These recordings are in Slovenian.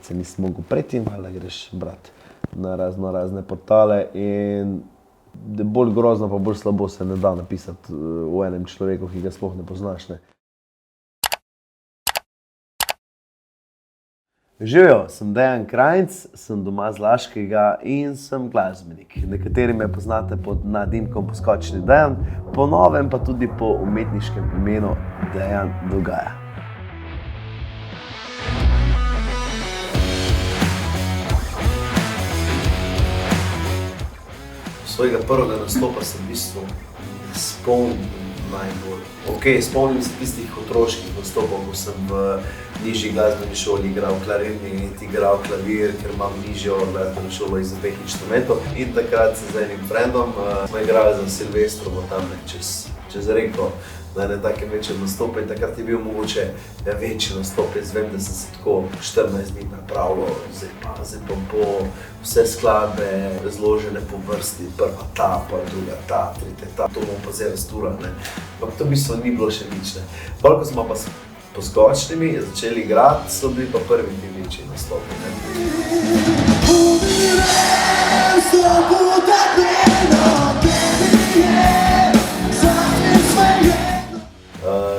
takrat se nisem mogel preti, malo greš brati na razne portale in bolj grozno pa bolj slabo se ne da napisati v enem človeku, ki ga sploh ne poznaš. Ne. Živjo, sem Dejan Krajnc, sem doma z Laškega in sem glasbenik. Nekateri me poznate pod nadimkom Poskočni Dejan, po novem pa tudi po umetniškem imenu Dejan Dogaja. Svojega prvega nastopa sem v bistvu spomnim najbolj. Spomnim se tistih otroških nastopov, ko sem v nižji glasbeni šoli igral klarinet, igral klavir, ker imam nižjo glasbeno šolo iz obeh inštrumentov. In takrat se z enim frendom smo igrali za Silvestrovo tam čez reko na ene take večje nastope in takrat je bil mogoče večji nastop. Jaz vem, da sem se tako 14 dni pripravljal, zdaj pa bo vse skladbe razložene po vrsti, prva ta, pa druga ta, tretja ta, to bomo pa zdaj razturali. Ampak to v bistvu ni bilo še nič. Bolj ko smo pa s Poskočnimi začeli igrati, so bili pa prvi ti večji nastopi.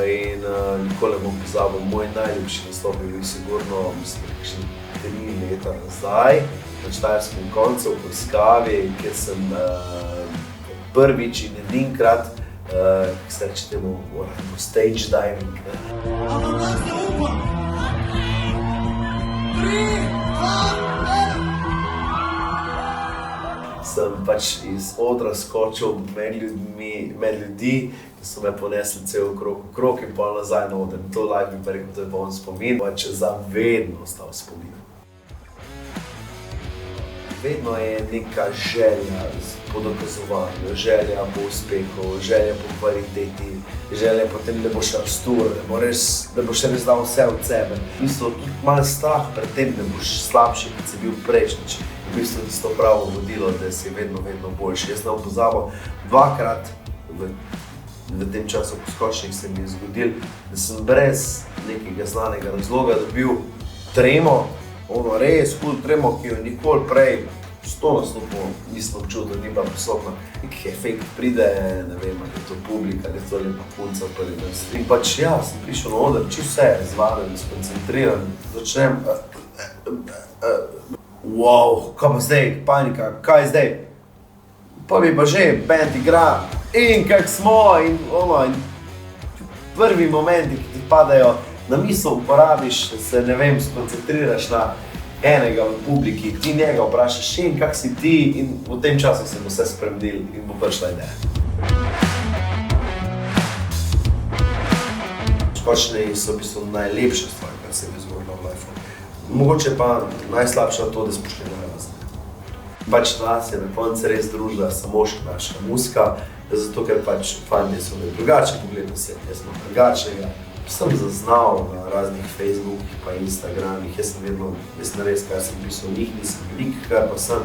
In nikoli ne bom pozabil, moj najljubši nastop je bil sigurno, mislim, kakšne 3 leta nazaj, na Štajerskem koncu v Polskavi, kjer sem prvič in edinkrat, kako se reče temu, stage diving. Sem pač iz odra skočil med ljudi, ki so me ponesli cel okrog in pol nazaj na oder. To live bi pa rekel, to je poln spomin, pač zavedno ostal spomin. Vedno je neka želja po dokazovanju, želja po uspehu, želja po kvaliteti, želja po tem, da boš raztural, da boš res dal vse od sebe. V bistvu tudi malo strah pred tem, da boš slabši, kot si bil prejšnjič. V bistvu tisto pravo vodilo, da si vedno boljši. Jaz sem pozabil dvakrat v tem času Poskočnih se mi je zgodil, da sem brez nekega znanega razloga dobil tremo, ono res hud tremo, ki jo nikoli prej s to nastopom nisem občutil, ni bila prisotna. Nekaj efekt pride, ne vem, ali je to publika, ali je to lepa punca v prvi vrsti. In pač ja, sem prišel na oder, čisto vse zvaden, skoncentriran, začnem wow, kaj pa zdaj, panika, kaj je zdaj? Pa bi pa že band igra in kak smo in prvi momenti, ki ti padajo na misel, uporabiš, se ne vem, skoncentriraš na enega v publiki, ti njega vprašaš in kak si ti in v tem času se bo vse spremenil in bo prišla ideja. Poskočni so v bistvu najlepša stvar, kar se mi je zgodilo v life. Mogoče pa najslabša to, da smo šli na razne. Pač nas je na koncu res družila samo še naša muzika, zato ker pač fantje so imeli drugačen pogled na svet, jaz sem drugačnega. Sem zaznal na raznih Facebookih pa Instagramih, jaz sem res, kar sem pisal njih, nisem velik, kar pa sem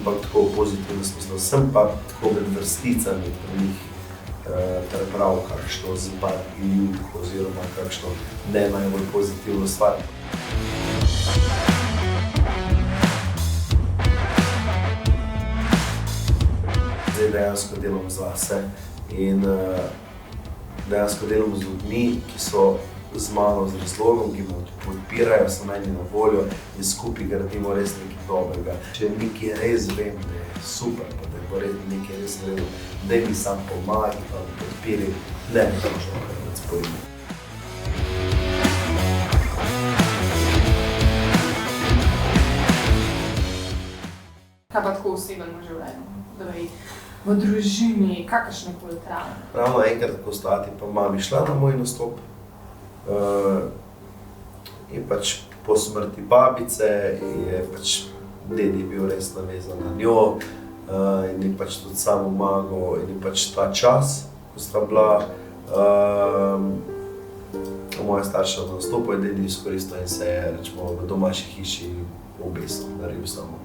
pa tako pozitivno smislil, sem pa tako med vrsticami pri njih prebral kakšno par ljubk oziroma kakšno ne najbolj pozitivno stvar. Zdaj dejansko delam zase in dejansko delam z ljudmi, ki so z mano z razlogom, ki me podpirajo, so meni na voljo in skupaj gradimo res nekaj dobrega. Če nekaj res vem, da je super, pa da bo nekaj res vredno, da mi sam pomagi, pa mi podpiri, ne možno kaj spojimo. Kaj pa tako osebno življenje? V družini, kakršnekoli travme? Ravno enkrat tako stati, pa mami šla na moj nastop. In pač po smrti babice je pač dedi bil res navezan na njo in je pač tudi sam pomagal in je pač ta čas, ko sta bila moja starša na nastopu, je dedi izkoristil in se je rečemo v domači hiši obesil, naredil samomor.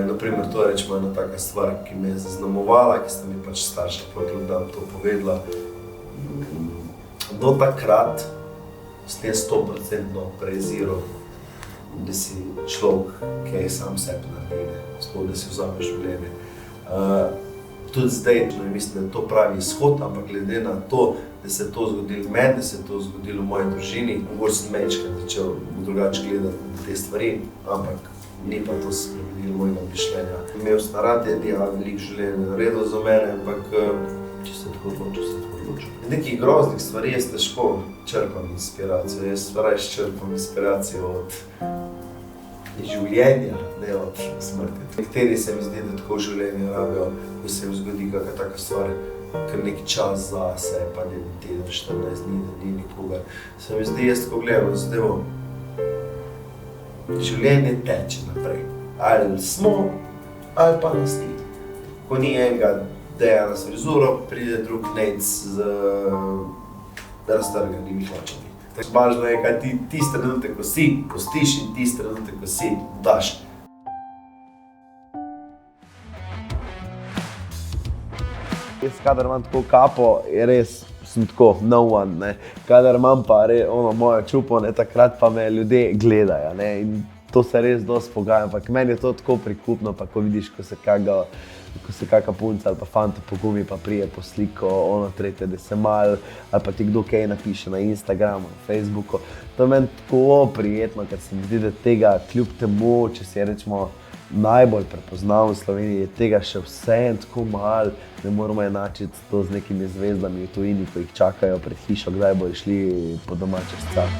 Naprimer, to je rečemo ena taka stvar, ki me je zaznamovala, ki sta mi pač starša drug dan to povedala. Do takrat sem 100% preziral da si človek, ki je sam sebi naredi, sploh da si vzameš življenje. Tudi zdaj, mislim, da je to pravi izhod, ampak glede na to, da se je to zgodilo meni, da se je to zgodilo v moji družini, mogoče sem mečkrat začel drugače gledati te stvari, ampak ni pa to spremenilo mojega mišljenja. Imel sem rad veliko življenja naredil za mene, ampak če se tako odločil. Nekih groznih stvari jaz težko črpam inspiracijo. Jaz raje črpam inspiracijo od življenja, ne od smrti. Nekateri se mi zdi, da tako v življenju rabijo, ko se jim zgodi kakšna taka stvar, kar neki čas zase, pa ne teden, 14 dni, da ni nikogar. Se mi zdi, jaz tako gledam zadevo, življenje teče naprej. Ali smo, ali pa nas ni. Ko ni enega Dejana s frizuro, pride drug Nejc z raztrganimi hlačami. Važno je, kaj ti tisti trenutek, ko si, pustiš in tisti trenutek, ko si, daš. Jaz, kadar imam tako kapo, je res, sem tako no one, ne. Kadar imam pa mojo čupo, ne, takrat pa me ljudje gledajo, ne, in to se res dosti pogaja, ampak meni je to tako prikupno, pa ko vidiš, ko se kaka punca ali pa fanta pogumi pa prije po sliko, ono tretje, da se mal, ali pa ti kdo kaj napiše na Instagramu, na Facebooku. To je meni tako prijetno, ker se mi zdi, da tega kljub temu, če si rečemo najbolj prepoznaven v Sloveniji, je tega še vseeno tako malo, ne moramo enačiti to z nekimi zvezdami v tujini, ko jih čakajo pred hišo, kdaj bodo šli po domače scati.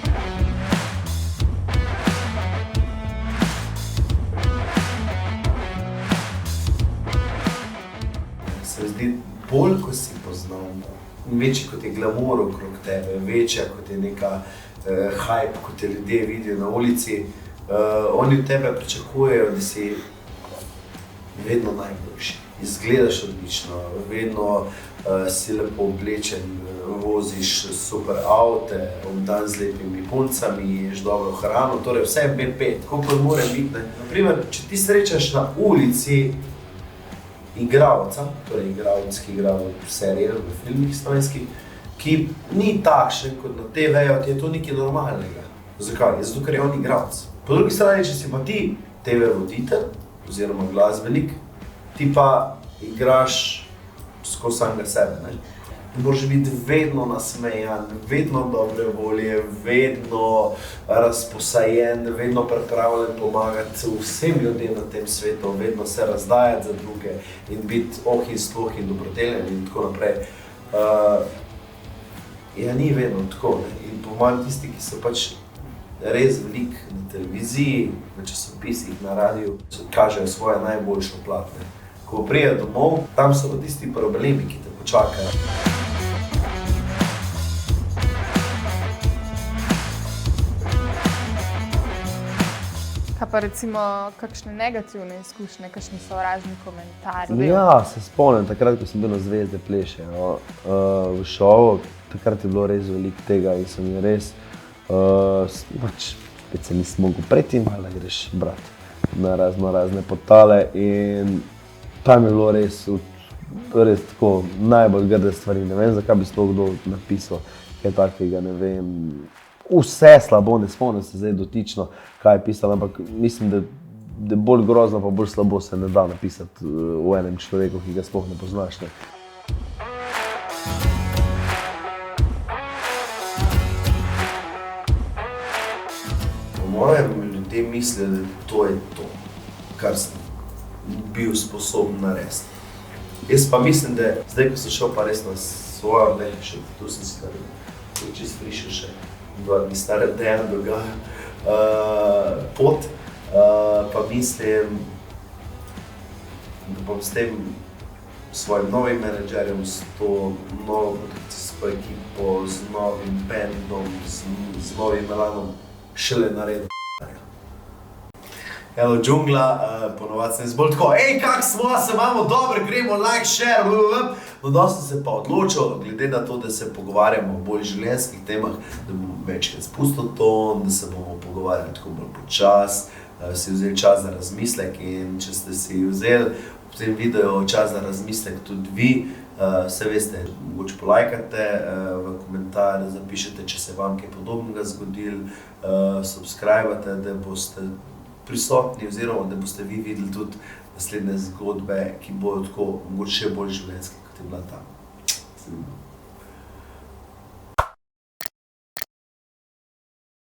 Se mi zdi, bolj ko si poznan, večji kot je glamur okrog tebe, večja kot je neka hype, kot te ljudje vidijo na ulici, oni od tebe pričakujejo, da si vedno najboljši. Izgledaš odlično, vedno si lepo oblečen, voziš super avte, obdan z lepimi puncami, ješ dobro hrano, torej vse je BP, tako kot mora biti. Naprimer, če ti srečaš na ulici igralca, torej igralec, ki igra v serijah, v filmih slovenskih, ki ni takšen kot na TV-ju, ti je to nekaj normalnega. Zakaj? Zato, ker je on igralec. Po drugi strani, če si pa ti TV voditelj oziroma glasbenik, ti pa igraš skozi samega sebe, ne? Moraš biti vedno nasmejan, vedno dobre volje, vedno razposajen, vedno pripravljen pomagati vsem ljudem na tem svetu, vedno se razdajati za druge in biti in sploh in dobrodeljen in tako naprej. Ja, ni vedno tako, ne? In po mojem tisti, ki so pač res veliko na televiziji, na časopisih, na radiju, kažejo svoje najboljše plat, ne? Ko pride domov, tam so pa tisti problemi, ki te počakajo. Kaj pa recimo kakšne negativne izkušnje, kakšni sovražni komentarji? Ja, se spomnim, takrat, ko sem bil na Zvezde pleše, v šovu, takrat je bilo res veliko tega in sem je res, pač spet se nisem mogel preti, malo greš brat na razne portale in tam je bilo res tako najbolj grde stvari, ne vem, zakaj bi sploh kdo napisal kaj takega, ne vem. Vse slabo, ne spomnim se zdaj dotično, kaj je pisalo, ampak mislim, da bolj grozno pa bolj slabo se ne da napisati v enem človeku, ki ga sploh ne poznaš, ne. Po mojem ljudje mislijo, da to je to, kar sem bil sposoben narediti. Jaz pa mislim, da zdaj, ko sem šel pa res na svojo, ne, še tu sem si kar čisto frišel še 2 dni stare Dejan pot, pa mislim, da bom s tem svojim novim menedžerjem, s to novo produkcijsko ekipo, z novim bandom, z novim elanom šele naredil. Evo, džungla, ponovadi sem bolj tako, kak smo, se imamo dobro, gremo, like, share, blablabla. No, dosti se pa odločil, glede na to, da se pogovarjamo o bolj življenjskih temah, da bomo večkrat spustil ton, da se bomo pogovarjali tako bolj počas, si vzeli čas za razmislek in če ste si vzeli v tem videu čas za razmislek tudi vi, se veste, mogoče polajkate, v komentar zapišete, če se vam kaj podobnega zgodilo, subscribate, da boste prisotni oziroma da boste vi videli tudi naslednje zgodbe, ki bodo tako mogoče še bolj življenjske, kot je bila ta.